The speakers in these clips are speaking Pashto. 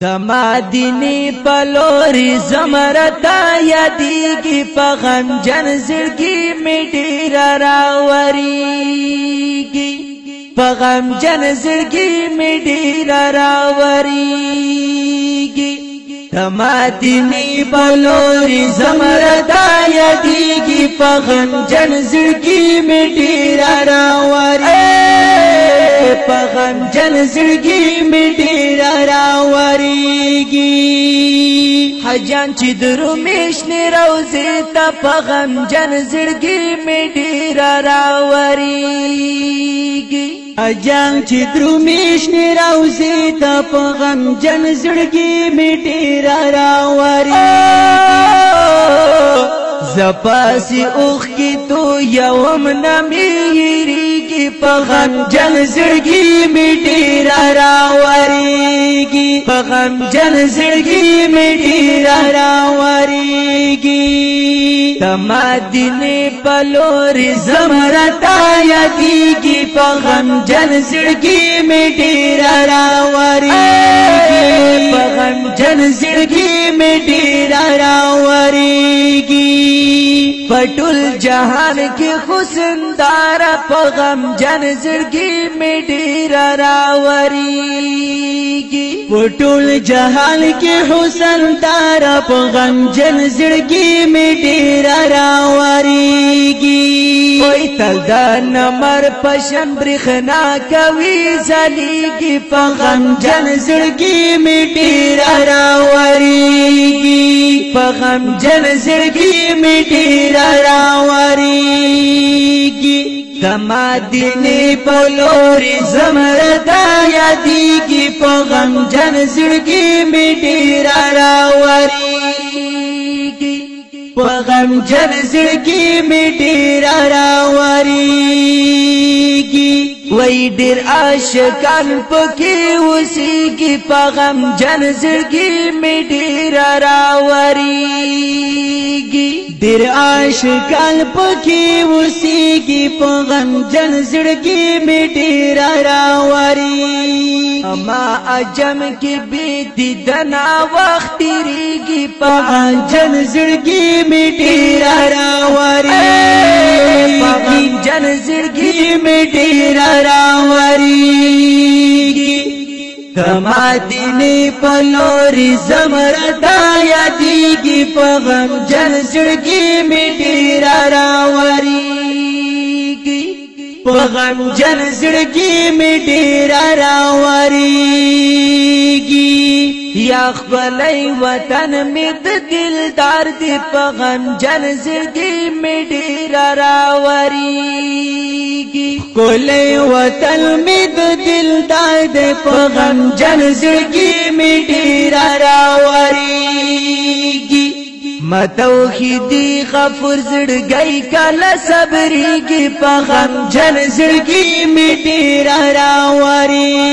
دمادینی پلوری زمرتا یادیگی پغم جن زرگی می ډیر راوریگی پغم جن زرگی می ډیر راوریگی دمادینی پلوری زمرتا یادیگی پغم جن زرگی می ډیر راوریگی پغم جن زرگی می ډیر راوریگی حجان چې درو میشنی روزی تا پغم جن زرگی می ډیر راوریگی حجان چې درو میشنی روزی تا پغم جن زرگی می ډیر راوریگی زپاسی اوخ کی تو یوم نمیریگی پغم جن زرگی می ډیر راوریگی پغم جن زرگی می ډیر راوریگی تمادینی پلوری زمرتا یادیگی پغم جن زرگی می ډیر راوریگی پغم جن زرگی می ډیر راوریگی پټول جهان کې حسن دار پغم جن زرگی می ډیر راوریگی پټول جهان کې حسن دار پغم جن زرگی می ډیر راوریگی وای تل د نمر پشن برخنا کوي زلیگی پغم جن زرگی می ډیر راوریگی پغم جن زرگی می ډیر راوریگی دمادینی پلوری زمرتا یادیگی پغم جن زرگی می ډیر راوریگی پغم جن زرگی می ډیر راوریگی وای ډیر عاشقان پکې اوسېږي پغم جن زرگی می ډیر راوریگی ډیر عاشقان پکې اوسېږي پغم جن زرگی می ډیر راوریگی اما عجم کې بي دیدنا وخت تیریږي پغم جن زرگی می ډیر راوریگی پغم جن زرگی می ډیر راوریگی دمادینی پلوری زمرتا یادیگی پغم جن زرگی می ډیر راوریگی پغم جن زرگی می ډیر راوریگی یا خپلای وطن می د دلدار دی پغم جن زرگی می ډیر راوریگی کولای وطن می د دلدار دی پغم جن زرگی می ډیر راوریگی متوحیدی غفور زړګی کله صبرېږي پغم جن زړګی می ډیر راوریږي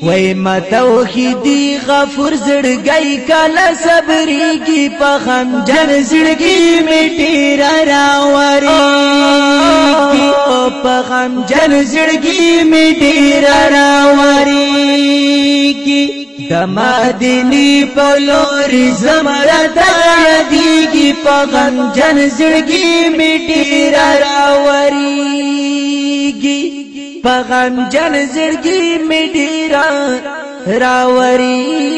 وای متوحیدی غفور زړګی کله صبرېږي پغم جن زړګی می ډیر راوریږي پغم جن زړګی می ډیر راوریږي دمادینی پلوری زمرتا یادیگی پغم جن زرگی می ډیر راوریگی پغم جن زرگی می ډیر راوریگی